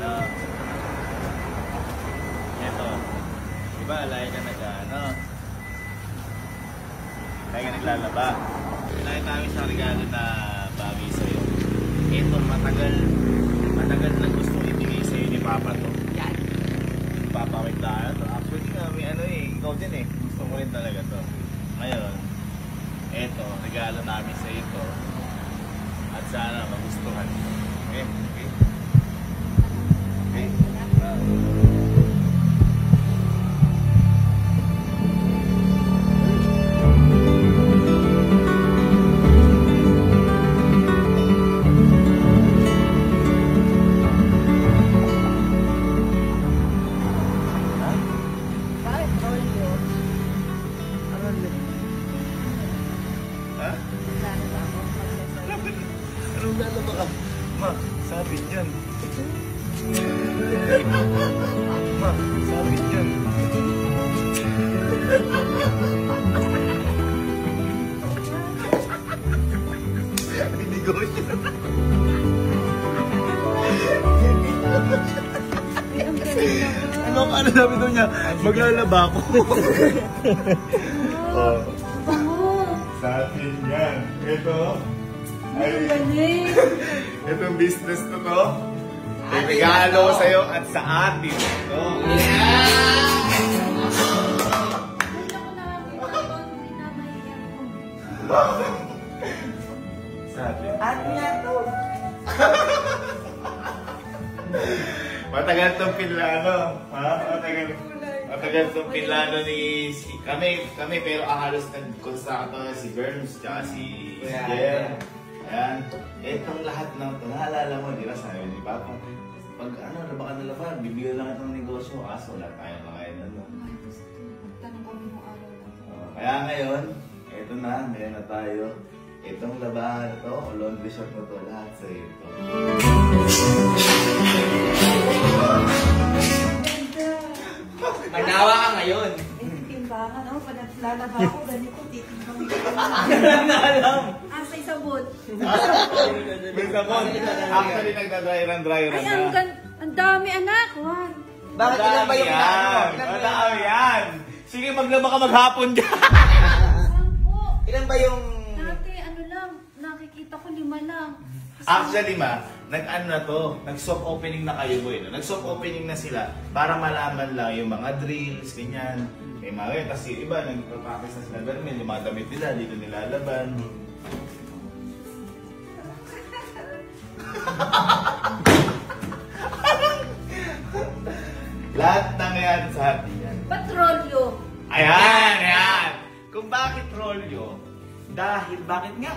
Ah. Eto. Diba, lagi ka lagi ka naglalaba. Lagi namin sa regalo na bagay sa'yo. Ito, matagal na gusto ibigay sa'yo ni Papa to. Yan. Papawit tayo to. Actually kami, ikaw din eh. Gusto mo rin talaga to. Ngayon, ito, regalo namin sa'yo to. At sana magustuhan mo. Okay? Okay? Okay? Anong lalaba ka? Ma, sabi dyan. Ma, sabi dyan. Binigo siya. Ano sabi daw niya? Maglalaba ako. Oh. Sa atin yan. Ito. Itong business na to. Regalo ko sa'yo at sa atin. Ito. Sa atin. Atin na to. Matagal itong Pinlano. Ha? Matagal itong Pinlano ni... Kami pero halos nag-construct si Berns tsaka si Jer. Ayan. Itong lahat ng ito, naalala mo, di ba? Sabi ni Papa, pag baka nalaban, bibigyan lang itong negosyo. Kaso wala tayong makain na. Kaya ngayon, ito na, meron na tayo. Itong labahan ito, o laundry shop na ito, lahat sa ito. Manawa ka ngayon. Timbangan, pag naglalaba ako, ganito, titimbang ko. Alam. Asay sabon. May sabon. Actually, nagda-dry-run na. Ang dami anak, Juan. Bakit ilan ba yung yan? Madami yan. Sige, maglaba ka maghapon dyan. Sampo. Ilan ba yung... Dati, nakikita ko 5 lang. Actually, nag-soft opening na kayo boy. Nag-soft opening na sila para malaman lang yung mga drills, ganyan. May mga kasi iba, nagpapractice na sila vermin, yung mga damit nila, dito nilalaban. Lahat ng yan sa atin yan. Patrolyo. Ayan! Kung bakit rolyo, bakit nga?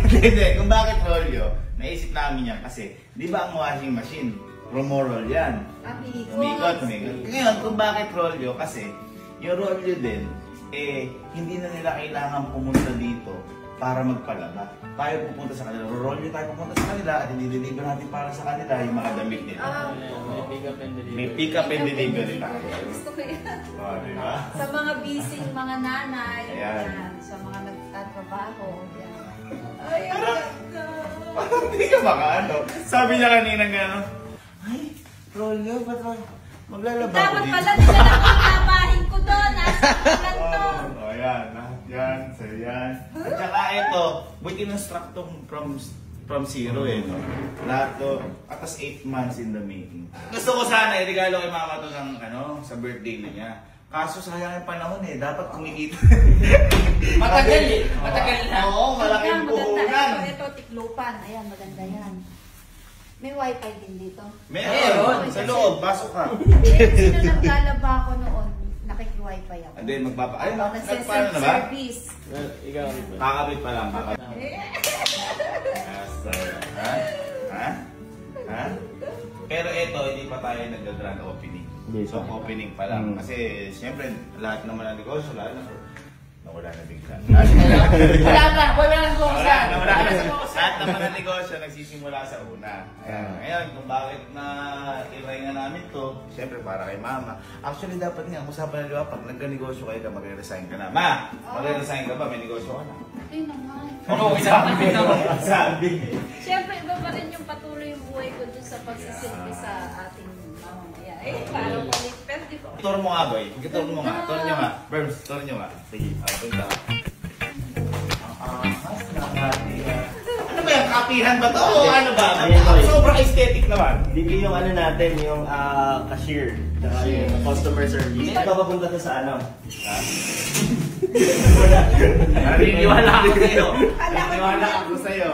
Hindi, kung bakit rolyo, naisip namin yan kasi, di ba ang washing machine, rumorol yan. Umikot. Ngayon, kung bakit rolyo, kasi, yung rolyo din, hindi na nila kailangan pumunta dito para magpalaba. Tayo pupunta sa kanila, rolyo tayo pupunta sa kanila at i-deliver natin para sa kanila yung mga damit nila. May pick up and delivery tayo. Gusto ko yan. O, di ba? Sa mga busy mga nanay, Ayan. sa mga nagtatrabaho. Ay, hindi ka baka Sabi niya kanina gano'n, ay, rolyo, ba't maglalaba ko Dapat dito? pala nila nakakabahin ko doon. Nasa to. Ayan, lahat yan, so yan. At saka ito, we construct from zero no? Lahat to, atas 8 months in the making. Gusto ko sana, i-regalo kay mama to ng, sa birthday na niya. Kaso sayang yung panahon dapat kumikita. Matagal Matagal na. Oo, malaking puhunan. Ito, tiklupan. Ayan, maganda yan. May wifi din dito. Meron, sa loob, pasok ka. Sino naglalaba ko noon? Nakiki-wifi ako. And then magpapa... Ay, paano na ba? Nagse-self-service. Ikaw. Kakabit pa lang, kakabit. Ha? Pero ito, hindi pa tayo nag-grand opening. So, opening pa lang. Kasi, siyempre, lahat naman ng negosyo, lalo na nawala na bigla. Wala na kumusan. Lahat naman ng negosyo, nagsisimula sa una. Ngayon, kung bakit na i-try nga namin to, siyempre para kay mama. Actually, dapat nga, usapan na diba, pag nagka-negosyo kayo ka, mag-resign ka na. Ma, mag-resign ka ba? May negosyo ka na. Ay naman. Oo, sabi naman. Sabi. Siyempre, iba pa rin yung patuloy yung buhay ko dun sa pagsisilbi sa Ay, parang palipet, di ba? Tour mo nga, boy. Tour mo nga. Tour nyo nga. Berms, tour nyo nga. Sige, punta. Ano ba yan? Kapihan ba to? O ano ba? Ayun, boy. Sobrang aesthetic naman. Dito yung ano natin, yung cashier. Tsaka yung customer service. Ito papunta to sa ano? Ha? Naniniwala ako sa'yo. Naniniwala ako sa'yo.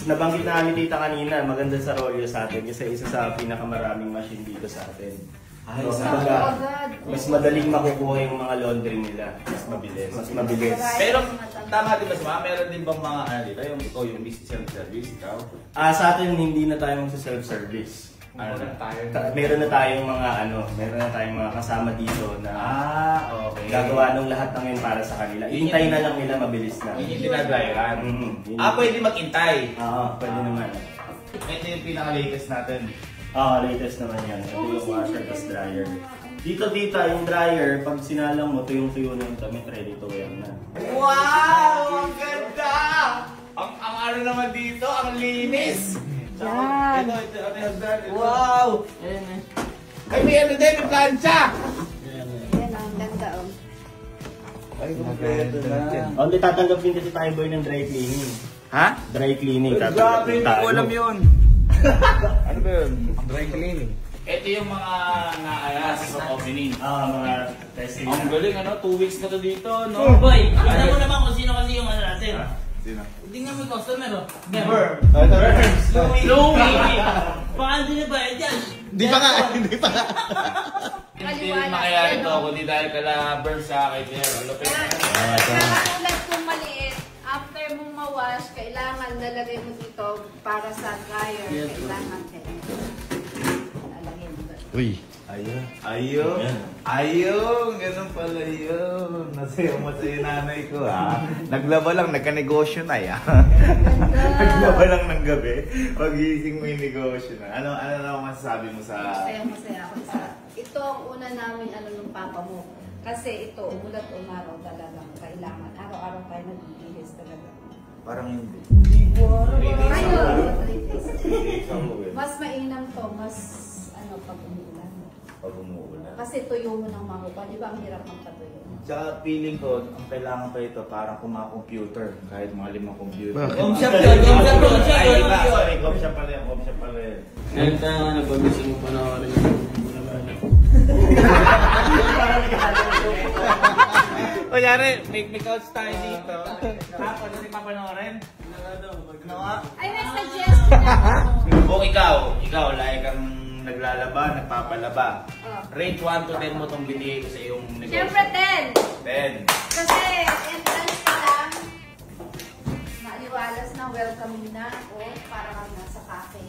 Nabanggit na namin tita kanina, maganda sa Rolyo sa atin kasi isa sa pinakamaraming machine dito sa atin. Ay, So, sa kumbaga, mas madaling makukuha yung mga laundry nila. Mas mabilis. Mas mabilis. Pero tama din ba sa meron din bang mga ano dito? Yung ikaw yung self-service, ikaw? Sa atin hindi na tayo magsa-self-service. Ano na tayo? Meron na tayong mga kasama dito na Okay. gagawa ng lahat ng yun para sa kanila. Ihintay na lang nila mabilis na. Yun yung dinadryan. Yun. Pwede mag-intay. Pwede naman. Ito yung pinaka-latest natin. Latest naman yan. Ito yung washer plus dryer. Dito yung dryer, pag sinalang mo, tuyong-tuyo na yung damit, ready to wear na. Wow! Ang ganda! Ang ano naman dito, ang linis! Yan. Ito. Wow! Ay, may ano din, may plancha! Yan, ang ganda, oh. Ay, kompleto na. Only tatanggapin kasi tayo boy ng dry cleaning. Ha? Dry cleaning. Grabe, tatanggapin hindi tayo. ko alam yun. Ano ba yun? Dry cleaning. Ito yung mga naayas sa opening. Mga testing Ang na. galing, ano? 2 weeks na to dito, no? Boy, alam mo naman kung sino kasi yung ano natin. Sino? Hindi nga may customer, oh. Never. Louie! Baka hindi na bayad yan. Hindi pa nga. Hindi makayari to kundi dahil kala burn sa akin. Lupit. Katulad kung maliit, after mong mawash, kailangan lalagay mo dito para sa dryer. Kailangan lalagay mo ba? Uy. Ayun. Ganun pala yun. Masaya nanay ko ha. Naglaba lang, nagka-negosyo na ya. Naglaba lang ng gabi. Pag-gising mo yung negosyo na. Ano naman masasabi mo sa... Masaya ako sa... Ito ang una namin nung papa mo. Kasi ito, umulat umaraw talagang kailangan. Araw-araw tayo nagbibihis talaga. Parang hindi. Ayun! Mas mainam to, mas pag umuulan. Pag umuulan. Kasi tuyo mo ng mahupa. Di ba ang hirap ng patuyo? Tsaka feeling ko, ang kailangan pa ito parang computer. Kahit mga 5 computer. Home shop yun, home shop yun, Ay, home iba. shop yun. Sorry, home shop pala yan. Home shop pala yan. Kahit napag-gusto mo pa na ako rin yung Kunyari, may couch tayo dito. Tapos, hindi papanoorin. Ano nga? Ay, may suggestion ako. O ikaw, like kang naglalaba, nagpapalaba. Oh. Rate 1 to 10 mo itong binigay ko sa iyong negosyo. Siyempre 10. 10. Kasi entrance pa lang, naaliwalas na welcoming na ako para kang nasa cafe.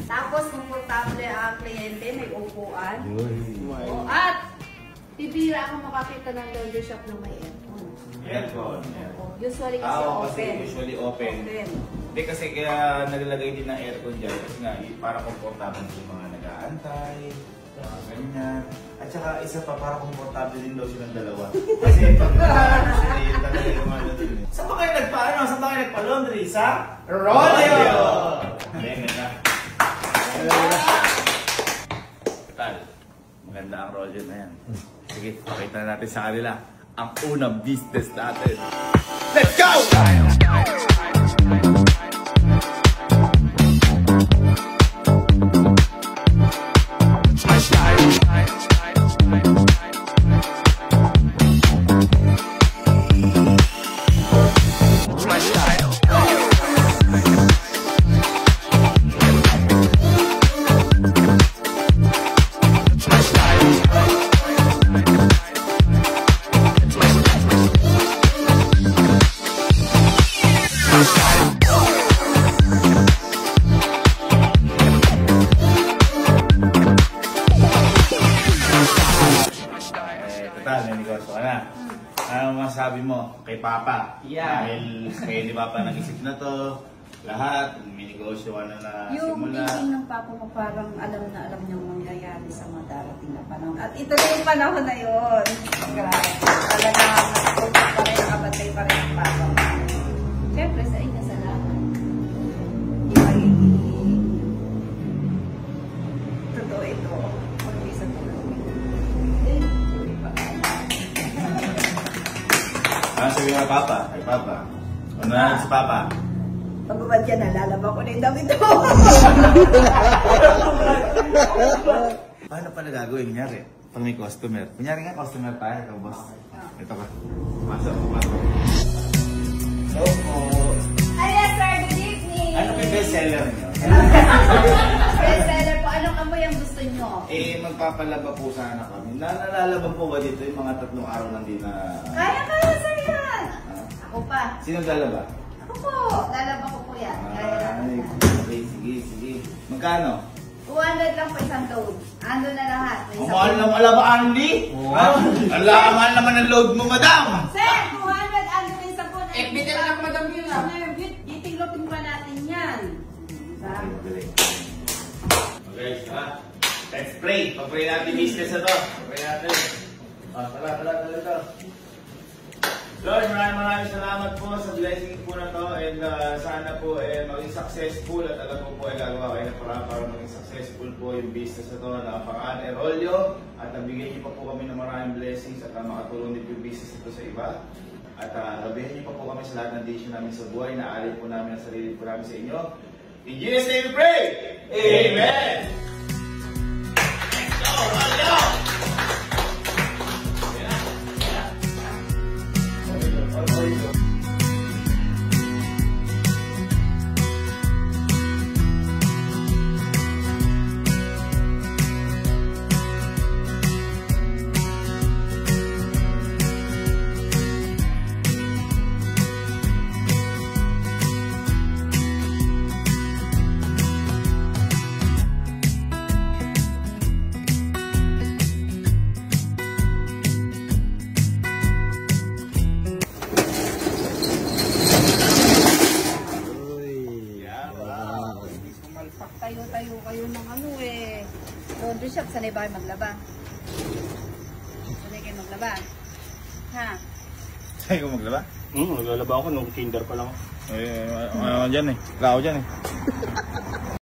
Tapos komportable ang kliyente, may upuan. At bibira ako makakita ng laundry shop na may aircon. Aircon. Usually kasi Kasi open. usually open. Hindi kasi kaya naglalagay din ng aircon dyan kasi nga para komportable yung mga nag-aantay, mga ganyan. At saka isa pa para komportable din daw silang dalawa. Kasi pag yun talaga yung ano dun eh. Saan ba kayo nagpa-laundry? Sa Rolyo! Ayan na. Tal, maganda ang Rolyo na yan. Sige, pakita natin sa kanila ang unang business natin. Let's go! Total, may negosyo ka na. Ano masasabi mo kay Papa? Yeah. Dahil kay ni Papa nag-isip na to, lahat, may negosyo ka na Yung simula. thinking ng papa mo parang alam niyang mangyayari sa mga darating na panahon. At ito na yung panahon na yun. Grabe. Talagang nagtutok pa rin, nakabantay pa rin ang papa mo. Siyempre, sa inyo salamat. Yung magiging totoo ito. nga Papa. Ay, Papa. Ano na si Papa? Pag-ubad yan, nalalaba ko na yung damit mo. Paano pala gagawin? Kunyari, pag may customer. Kunyari nga, customer tayo. Ikaw, boss. Ito ka. Pasok. Hello po. Ay, yes, sir. Good evening. Ano pa yung bestseller niyo? Bestseller po. Anong amoy ang gusto nyo? Magpapalaba po sana kami. Nalalaba po ba dito yung mga 3 araw na hindi na... Kaya, sir, yan. Ako pa. Sino lalaba? Ako po. Lalaba ko po yan. Kaya Ay, okay, sige. Magkano? 200 lang po isang load. Ando na lahat. May Ang mahal naman wala ba, Andy? Ang mahal naman ang load mo, madam! Sir, 200 ando na isang po. bitin lang, madam, yun, ah. Giting-loting pa natin yan. Okay, let's pray. Pag-pray natin business na to. Pag-pray natin. Tara. Lord, maraming salamat po sa blessing po na to and sana po maging successful at alam ko po gagawa kayo na para maging successful po yung business na to na Pangan Aerolio at nabigyan niyo pa po kami ng maraming blessings at makatulong din yung business na to sa iba at gabihan niyo pa po kami sa lahat ng decision namin sa buhay na alin po namin ang sarili po namin sa inyo. In Jesus' name we pray! Amen! Let's go! Tayo kayo ng ano laundry shop. Sanay ba kayo maglaba? Sanay kayo maglaba? Ha? Sa'yo ko maglaba? Naglalaba ako nung kinder pa lang. Dyan eh. Wala ako dyan eh.